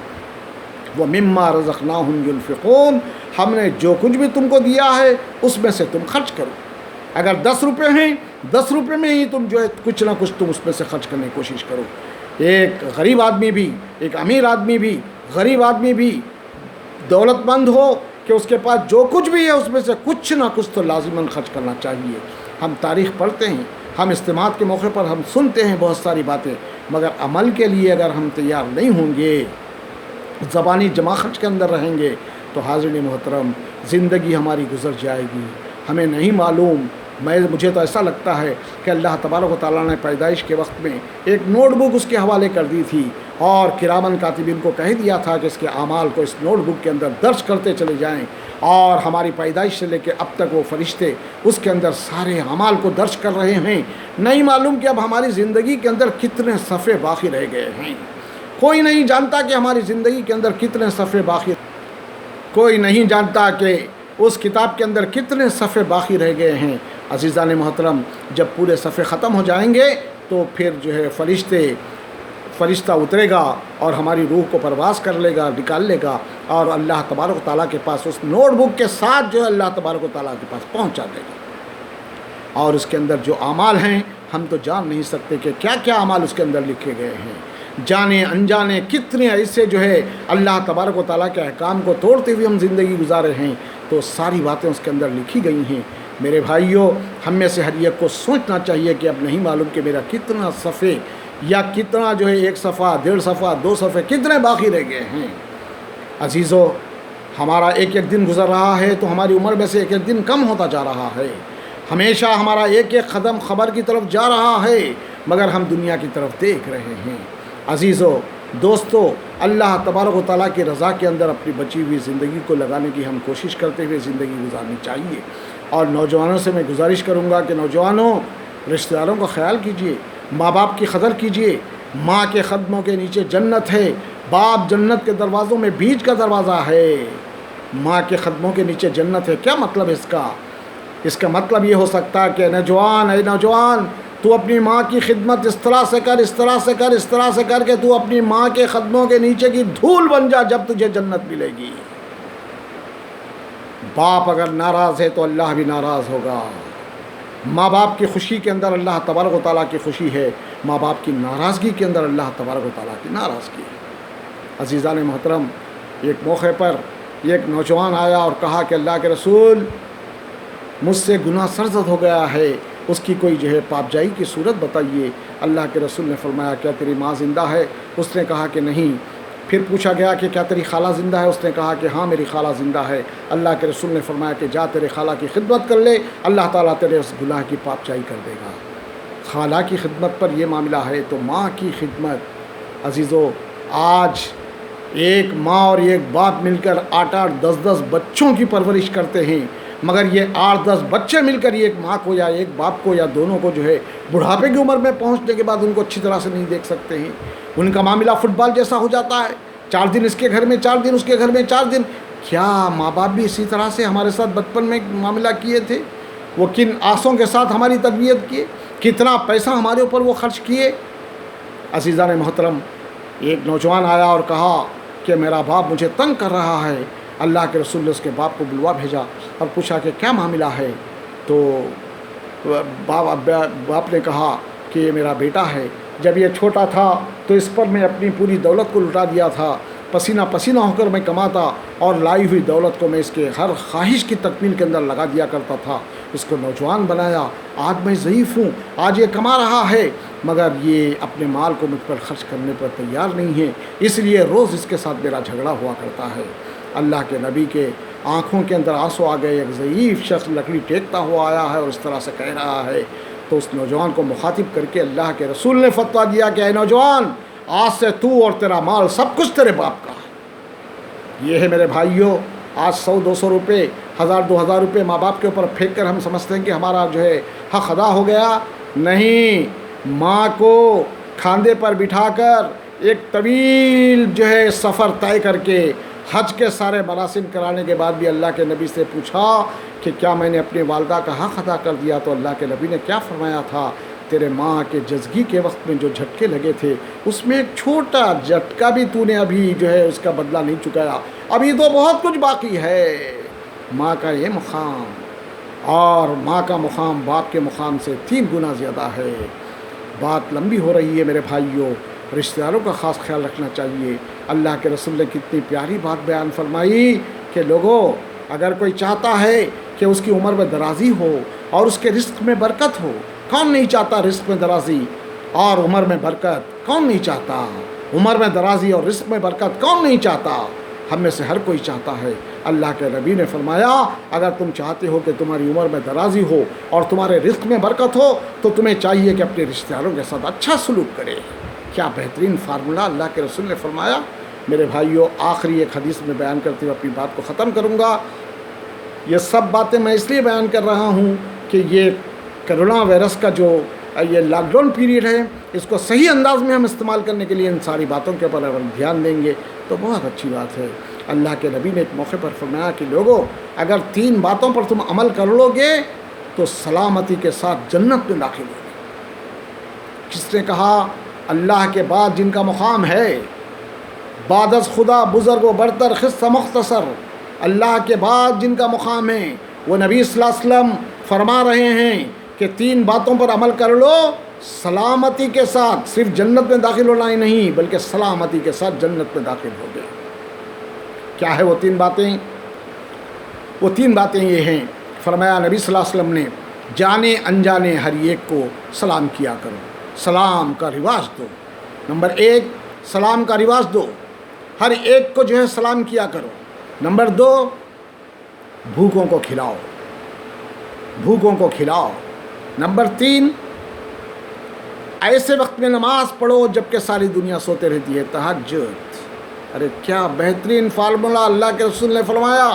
ومما رزقناہم ینفقون، ہم نے جو کچھ بھی تم کو دیا ہے اس میں سے تم خرچ کرو۔ اگر 10 روپے ہیں، 10 روپے میں ہی تم جو ہے کچھ نہ کچھ تم اس میں سے خرچ کرنے کی کوشش کرو۔ ایک غریب آدمی بھی، ایک امیر آدمی بھی، غریب آدمی بھی دولت مند ہو کہ اس کے پاس جو کچھ بھی ہے اس میں سے کچھ نہ کچھ تو لازماً خرچ کرنا چاہیے۔ ہم تاریخ پڑھتے ہیں، ہم اجتماعات کے موقع پر ہم سنتے ہیں بہت ساری باتیں، مگر عمل کے لیے اگر ہم تیار نہیں ہوں گے، زبانی جمع خرچ کے اندر رہیں گے، تو حاضرین محترم زندگی ہماری گزر جائے گی، ہمیں نہیں معلوم۔ مجھے تو ایسا لگتا ہے کہ اللہ تبارک و تعالیٰ نے پیدائش کے وقت میں ایک نوٹ بک اس کے حوالے کر دی تھی، اور کرامن کاتبین کو کہہ دیا تھا کہ اس کے اعمال کو اس نوٹ بک کے اندر درج کرتے چلے جائیں، اور ہماری پیدائش سے لے کے اب تک وہ فرشتے اس کے اندر سارے اعمال کو درج کر رہے ہیں۔ نہیں معلوم کہ اب ہماری زندگی کے اندر کتنے صفحے باقی رہ گئے ہیں، کوئی نہیں جانتا کہ ہماری زندگی کے اندر کتنے صفحے باقی، کوئی نہیں جانتا کہ اس کتاب کے اندر کتنے صفحے باقی رہ گئے ہیں۔ عزیزان محترم، جب پورے صفحے ختم ہو جائیں گے تو پھر جو ہے فرشتہ اترے گا اور ہماری روح کو پرواز کر لے گا، نکال لے گا، اور اللہ تبارک و تعالیٰ کے پاس اس نوٹ بک کے ساتھ جو ہے اللہ تبارک و تعالیٰ کے پاس پہنچا دے گا، اور اس کے اندر جو اعمال ہیں ہم تو جان نہیں سکتے کہ کیا کیا اعمال اس کے اندر لکھے گئے ہیں۔ جانے انجانے کتنے ایسے جو ہے اللہ تبارک و تعالیٰ کے احکام کو توڑتے ہوئے ہم زندگی گزارے ہیں، تو ساری باتیں اس کے اندر لکھی گئی ہیں۔ میرے بھائیوں، ہم میں سے ہر ایک کو سوچنا چاہیے کہ اب نہیں معلوم کہ میرا کتنا صفحے یا کتنا جو ہے 1 صفحہ، 1.5 صفحہ، 2 صفحے کتنے باقی رہ گئے ہیں۔ عزیزو، ہمارا ایک ایک دن گزر رہا ہے تو ہماری عمر میں سے ایک ایک دن کم ہوتا جا رہا ہے، ہمیشہ ہمارا ایک ایک قدم خبر کی طرف جا رہا ہے، مگر ہم دنیا کی طرف دیکھ رہے ہیں۔ عزیزو، دوستو، اللہ تبارک و تعالیٰ کی رضا کے اندر اپنی بچی ہوئی زندگی کو لگانے کی ہم کوشش کرتے ہوئے زندگی گزارنی چاہیے۔ اور نوجوانوں سے میں گزارش کروں گا کہ نوجوانوں، رشتہ داروں کا خیال کیجیے، ماں باپ کی قدر کیجیے۔ ماں کے قدموں کے نیچے جنت ہے، باپ جنت کے دروازوں میں بیچ کا دروازہ ہے۔ ماں کے قدموں کے نیچے جنت ہے، کیا مطلب ہے اس کا؟ اس کا مطلب یہ ہو سکتا ہے کہ اے نوجوان، تو اپنی ماں کی خدمت اس طرح سے کر، اس طرح سے کر، اس طرح سے کر کے تو اپنی ماں کے قدموں کے نیچے کی دھول بن جا، جب تجھے جنت ملے گی۔ باپ اگر ناراض ہے تو اللہ بھی ناراض ہوگا۔ ماں باپ کی خوشی کے اندر اللہ تبارک و تعالیٰ کی خوشی ہے، ماں باپ کی ناراضگی کے اندر اللہ تبارک و تعالیٰ کی ناراضگی ہے۔ عزیزان محترم، ایک موقع پر ایک نوجوان آیا اور کہا کہ اللہ کے رسول، مجھ سے گناہ سرزد ہو گیا ہے، اس کی کوئی جو ہے پاپجائی کی صورت بتائیے۔ اللہ کے رسول نے فرمایا کیا تیری ماں زندہ ہے؟ اس نے کہا کہ نہیں۔ پھر پوچھا گیا کہ کیا تیری خالہ زندہ ہے؟ اس نے کہا کہ ہاں میری خالہ زندہ ہے۔ اللہ کے رسول نے فرمایا کہ جا تیرے خالہ کی خدمت کر لے، اللہ تعالیٰ تیرے اس گناہ کی پاپجائی کر دے گا۔ خالہ کی خدمت پر یہ معاملہ ہے تو ماں کی خدمت، عزیزو، آج ایک ماں اور ایک باپ مل کر 8-8 10-10 بچوں کی پرورش کرتے ہیں، مگر یہ 8-10 بچے مل کر ایک ماں کو یا ایک باپ کو یا دونوں کو جو ہے بڑھاپے کی عمر میں پہنچنے کے بعد ان کو اچھی طرح سے نہیں دیکھ سکتے ہیں۔ ان کا معاملہ فٹ بال جیسا ہو جاتا ہے، 4 دن اس کے گھر میں، 4 دن اس کے گھر میں، 4 دن۔ کیا ماں باپ بھی اسی طرح سے ہمارے ساتھ بچپن میں معاملہ کیے تھے؟ وہ کن آسوں کے ساتھ ہماری تربیت کیے، کتنا پیسہ ہمارے اوپر وہ خرچ کیے۔ عزیزان محترم، ایک نوجوان آیا اور کہا کہ میرا باپ مجھے تنگ کر رہا ہے۔ اللہ کے رسول نے اس کے باپ کو بلوا بھیجا اور پوچھا کہ کیا معاملہ ہے؟ تو باپ نے کہا کہ یہ میرا بیٹا ہے، جب یہ چھوٹا تھا تو اس پر میں اپنی پوری دولت کو لٹا دیا تھا، پسینہ پسینہ ہو کر میں کماتا اور لائی ہوئی دولت کو میں اس کے ہر خواہش کی تکمیل کے اندر لگا دیا کرتا تھا، اس کو نوجوان بنایا، آج میں ضعیف ہوں، آج یہ کما رہا ہے مگر یہ اپنے مال کو مجھ پر خرچ کرنے پر تیار نہیں ہے، اس لیے روز اس کے ساتھ میرا جھگڑا ہوا کرتا ہے۔ اللہ کے نبی کے آنکھوں کے اندر آنسو آ گئے، ایک ضعیف شخص لکڑی ٹیکتا ہوا آیا ہے اور اس طرح سے کہہ رہا ہے، تو اس نوجوان کو مخاطب کر کے اللہ کے رسول نے فتویٰ دیا کہ اے نوجوان، آج سے تو اور تیرا مال سب کچھ تیرے باپ کا ہے۔ یہ ہے میرے بھائیوں، آج 100-200 روپے، 1000-2000 روپے ماں باپ کے اوپر پھینک کر ہم سمجھتے ہیں کہ ہمارا جو ہے حق ادا ہو گیا۔ نہیں، ماں کو کھاندے پر بٹھا کر ایک طویل جو ہے سفر طے کر کے حج کے سارے مراسم کرانے کے بعد بھی اللہ کے نبی سے پوچھا کہ کیا میں نے اپنی والدہ کا حق ادا کر دیا، تو اللہ کے نبی نے کیا فرمایا تھا؟ تیرے ماں کے جزگی کے وقت میں جو جھٹکے لگے تھے اس میں ایک چھوٹا جھٹکا بھی تو نے ابھی جو ہے اس کا بدلہ نہیں چکایا، ابھی تو بہت کچھ باقی ہے۔ ماں کا یہ مقام اور ماں کا مقام باپ کے مقام سے 3 گنا زیادہ ہے۔ بات لمبی ہو رہی ہے میرے بھائیوں، رشتہ داروں کا خاص خیال رکھنا چاہیے۔ اللہ کے رسول نے کتنی پیاری بات بیان فرمائی کہ لوگوں، اگر کوئی چاہتا ہے کہ اس کی عمر میں درازی ہو اور اس کے رزق میں برکت ہو، کون نہیں چاہتا رزق میں درازی اور عمر میں برکت؟ کون نہیں چاہتا؟ عمر میں درازی اور رزق میں برکت کون نہیں چاہتا؟ ہم میں سے ہر کوئی چاہتا ہے۔ اللہ کے نبی نے فرمایا اگر تم چاہتے ہو کہ تمہاری عمر میں درازی ہو اور تمہارے رزق میں برکت ہو تو تمہیں چاہیے کہ اپنے رشتہ داروں کے ساتھ اچھا سلوک کرے۔ کیا بہترین فارمولہ اللہ کے رسول نے فرمایا۔ میرے بھائیوں، آخری ایک حدیث میں بیان کرتے ہوئے اپنی بات کو ختم کروں گا۔ یہ سب باتیں میں اس لیے بیان کر رہا ہوں کہ یہ کرونا وائرس کا جو یہ لاک ڈاؤن پیریڈ ہے، اس کو صحیح انداز میں ہم استعمال کرنے کے لیے ان ساری باتوں کے اوپر اگر دھیان دیں گے تو بہت اچھی بات ہے۔ اللہ کے نبی نے ایک موقع پر فرمایا کہ لوگوں، اگر 3 باتوں پر تم عمل کر لو گے تو سلامتی کے ساتھ جنت میں داخل ہوگے۔ کس نے کہا؟ اللہ کے بعد جن کا مقام ہے، بعد از خدا بزرگ و برتر خص مختصر، اللہ کے بعد جن کا مقام ہے، وہ نبی صلی اللہ علیہ وسلم فرما رہے ہیں کہ 3 باتوں پر عمل کر لو، سلامتی کے ساتھ صرف جنت میں داخل ہونا ہی نہیں بلکہ سلامتی کے ساتھ جنت میں داخل ہو گئے۔ کیا ہے وہ 3 باتیں؟ وہ 3 باتیں یہ ہیں، فرمایا نبی صلی اللہ علیہ وسلم نے، جانے انجانے ہر ایک کو سلام کیا کرو، سلام کا رواج دو۔ نمبر 1، سلام کا رواج دو، ہر ایک کو جو ہے سلام کیا کرو۔ نمبر 2، بھوکوں کو کھلاؤ، بھوکوں کو کھلاؤ۔ نمبر 3، ایسے وقت میں نماز پڑھو جب کہ ساری دنیا سوتے رہتی ہے، تہجد۔ ارے کیا بہترین فارمولہ اللہ کے رسول نے فرمایا۔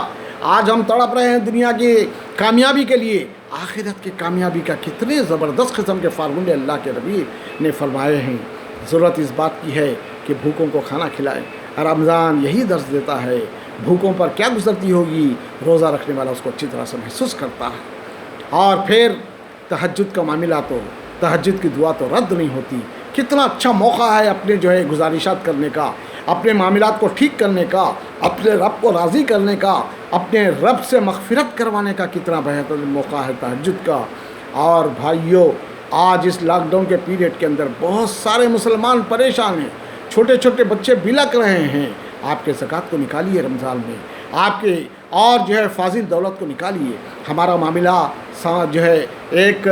آج ہم تڑپ رہے ہیں دنیا کی کامیابی کے لیے، آخرت کی کامیابی کا کتنے زبردست قسم کے فارمولے اللہ کے نبی نے فرمائے ہیں۔ ضرورت اس بات کی ہے کہ بھوکوں کو کھانا کھلائیں۔ رمضان یہی درس دیتا ہے، بھوکوں پر کیا گزرتی ہوگی، روزہ رکھنے والا اس کو اچھی طرح سے محسوس کرتا ہے۔ اور پھر تہجد کا معاملہ، تو تہجد کی دعا تو رد نہیں ہوتی۔ کتنا اچھا موقع ہے اپنے جو ہے گزارشات کرنے کا، اپنے معاملات کو ٹھیک کرنے کا، اپنے رب کو راضی کرنے کا، اپنے رب سے مغفرت کروانے کا کتنا بہترین موقع ہے تہجد کا۔ اور بھائیوں، آج اس لاک ڈاؤن کے پیریڈ کے اندر بہت سارے مسلمان پریشان ہیں، چھوٹے چھوٹے بچے بلک رہے ہیں۔ آپ کے زکوٰۃ کو نکالیے رمضان میں، آپ کے اور جو ہے فاضل دولت کو نکالیے۔ ہمارا معاملہ جو ہے ایک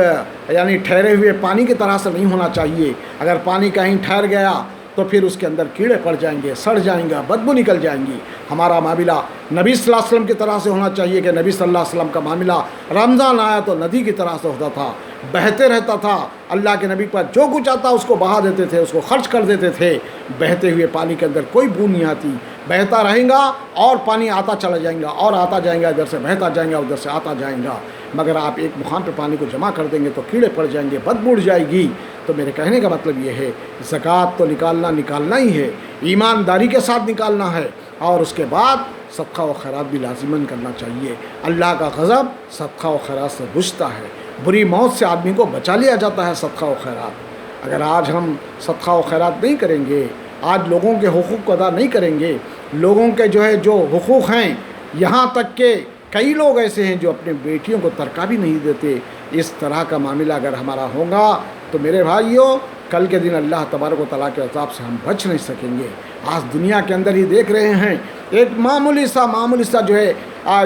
یعنی ٹھہرے ہوئے پانی کی طرح سے نہیں ہونا چاہیے۔ اگر پانی کہیں ٹھہر گیا تو پھر اس کے اندر کیڑے پڑ جائیں گے، سڑ جائیں گا، بدبو نکل جائیں گی۔ ہمارا معاملہ نبی صلی اللہ علیہ وسلم کی طرح سے ہونا چاہیے کہ نبی صلی اللہ علیہ وسلم کا معاملہ رمضان آیا تو ندی کی طرح سے ہوتا تھا، بہتے رہتا تھا۔ اللہ کے نبی پر جو کچھ آتا اس کو بہا دیتے تھے، اس کو خرچ کر دیتے تھے۔ بہتے ہوئے پانی کے اندر کوئی بو نہیں آتی، بہتا رہیں گا اور پانی آتا چلا جائیں گا اور آتا جائیں گا، ادھر سے بہتا جائیں گا ادھر سے آتا جائیں گا۔ مگر آپ ایک مقام پہ پانی کو جمع کر دیں گے تو کیڑے پڑ جائیں گے، بدبو اڑ جائے گی۔ تو میرے کہنے کا مطلب یہ ہے، زکوٰۃ تو نکالنا ہی ہے، ایمانداری کے ساتھ نکالنا ہے، اور اس کے بعد صدقہ و خیرات بھی لازماً کرنا چاہیے۔ اللہ کا غضب صدقہ و خیرات سے بجھتا ہے، بری موت سے آدمی کو بچا لیا جاتا ہے صدقہ و خیرات۔ اگر آج ہم صدقہ و خیرات نہیں کریں گے، آج لوگوں کے حقوق کو ادا نہیں کریں گے، لوگوں کے جو حقوق ہیں، یہاں تک کہ کئی لوگ ایسے ہیں جو اپنے بیٹیوں کو ترکہ بھی نہیں دیتے، اس طرح کا معاملہ اگر ہمارا ہوگا تو میرے بھائیوں کل کے دن اللہ تبارک و تعالیٰ کے عذاب سے ہم بچ نہیں سکیں گے۔ آج دنیا کے اندر ہی دیکھ رہے ہیں ایک معمولی سا جو ہے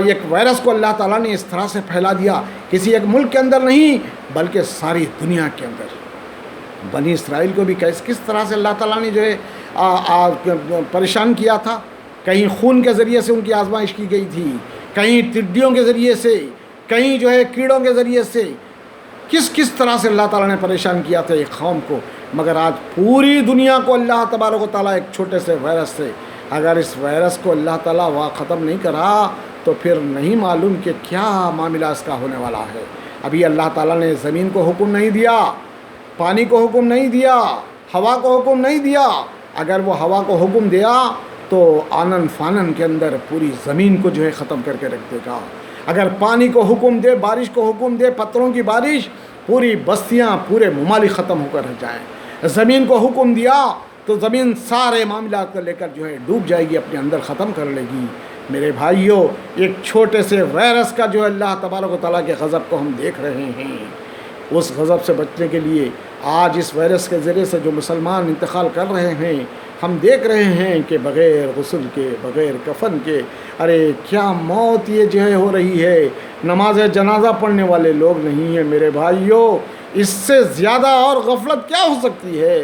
ایک وائرس کو اللہ تعالیٰ نے اس طرح سے پھیلا دیا، کسی ایک ملک کے اندر نہیں بلکہ ساری دنیا کے اندر۔ بنی اسرائیل کو بھی کس طرح سے اللہ تعالیٰ نے جو ہے پریشان کیا تھا، کہیں خون کے ذریعے سے ان کی آزمائش کی گئی تھی، کہیں ٹڈیوں کے ذریعے سے، کہیں جو ہے کیڑوں کے ذریعے سے، کس طرح سے اللہ تعالیٰ نے پریشان کیا تھا ایک قوم کو۔ مگر آج پوری دنیا کو اللہ تبارک و تعالیٰ ایک چھوٹے سے وائرس سے، اگر اس وائرس کو اللہ تعالیٰ ختم نہیں کرا تو پھر نہیں معلوم کہ کیا معاملہ اس کا ہونے والا ہے۔ ابھی اللہ تعالیٰ نے زمین کو حکم نہیں دیا، پانی کو حکم نہیں دیا، ہوا کو حکم نہیں دیا۔ اگر وہ ہوا کو حکم دیا تو آنن فانن کے اندر پوری زمین کو جو ہے ختم کر کے رکھ دے گا۔ اگر پانی کو حکم دے، بارش کو حکم دے، پتھروں کی بارش، پوری بستیاں، پورے ممالک ختم ہو کر رہ جائیں۔ زمین کو حکم دیا تو زمین سارے معاملات کو لے کر جو ہے ڈوب جائے گی، اپنے اندر ختم کر لے گی۔ میرے بھائیوں ایک چھوٹے سے وائرس کا جو اللہ تبارک و تعالیٰ کے غضب کو ہم دیکھ رہے ہیں، اس غضب سے بچنے کے لیے آج اس وائرس کے ذریعے سے جو مسلمان انتقال کر رہے ہیں، ہم دیکھ رہے ہیں کہ بغیر غسل کے، بغیر کفن کے، ارے کیا موت یہ جو ہے ہو رہی ہے۔ نماز جنازہ پڑھنے والے لوگ نہیں ہیں میرے بھائیوں۔ اس سے زیادہ اور غفلت کیا ہو سکتی ہے؟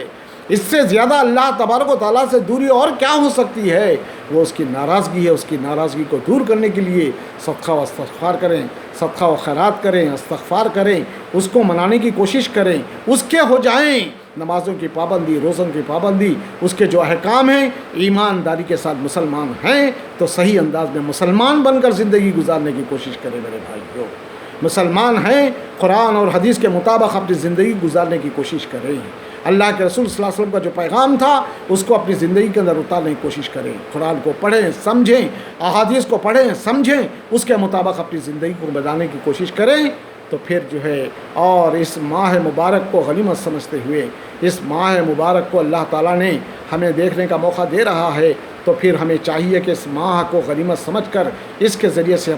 اس سے زیادہ اللہ تبارک و تعالیٰ سے دوری اور کیا ہو سکتی ہے؟ وہ اس کی ناراضگی ہے۔ اس کی ناراضگی کو دور کرنے کے لیے صدقہ و استغفار کریں، صدقہ و خیرات کریں، استغفار کریں، اس کو منانے کی کوشش کریں، اس کے ہو جائیں۔ نمازوں کی پابندی، روزوں کی پابندی، اس کے جو احکام ہیں، ایمانداری کے ساتھ مسلمان ہیں تو صحیح انداز میں مسلمان بن کر زندگی گزارنے کی کوشش کریں میرے بھائیوں۔ مسلمان ہیں، قرآن اور حدیث کے مطابق اپنی زندگی گزارنے کی کوشش کریں۔ اللہ کے رسول صلی اللہ علیہ وسلم کا جو پیغام تھا اس کو اپنی زندگی کے اندر اتارنے کی کوشش کریں۔ قرآن کو پڑھیں، سمجھیں، احادیث کو پڑھیں، سمجھیں، اس کے مطابق اپنی زندگی کو بنانے کی کوشش کریں تو پھر جو ہے اور اس ماہ مبارک کو غنیمت سمجھتے ہوئے، اس ماہ مبارک کو اللہ تعالیٰ نے ہمیں دیکھنے کا موقع دے رہا ہے تو پھر ہمیں چاہیے کہ اس ماہ کو غنیمت سمجھ کر اس کے ذریعے سے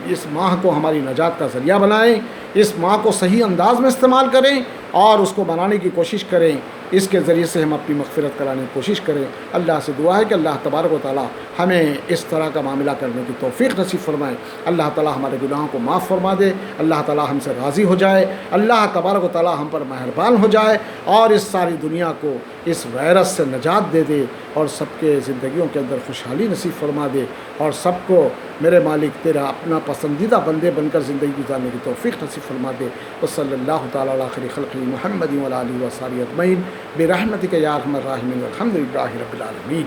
اس ماہ کو ہماری نجات کا ذریعہ بنائیں، اس ماہ کو صحیح انداز میں استعمال کریں اور اس کو بنانے کی کوشش کریں۔ اس کے ذریعے سے ہم اپنی مغفرت کرانے کی کوشش کریں۔ اللہ سے دعا ہے کہ اللہ تبارک و تعالیٰ ہمیں اس طرح کا معاملہ کرنے کی توفیق نصیب فرمائے۔ اللہ تعالیٰ ہمارے گناہوں کو معاف فرما دے، اللہ تعالیٰ ہم سے راضی ہو جائے، اللہ تبارک و تعالیٰ ہم پر مہربان ہو جائے اور اس ساری دنیا کو اس وائرس سے نجات دے دے اور سب کے زندگیوں کے اندر خوشحالی نصیب فرما دے اور سب کو میرے مالک تیرا اپنا پسندیدہ بندے بن کر زندگی گزارنے کی توفیق نصیب فرما دے۔ وصلی اللہ تعالیٰ علی خیر خلقہ محمد وعلی آلہ وصحبہ اجمعین برحمتک یا ارحم الراحمین والحمد للہ رب العالمین۔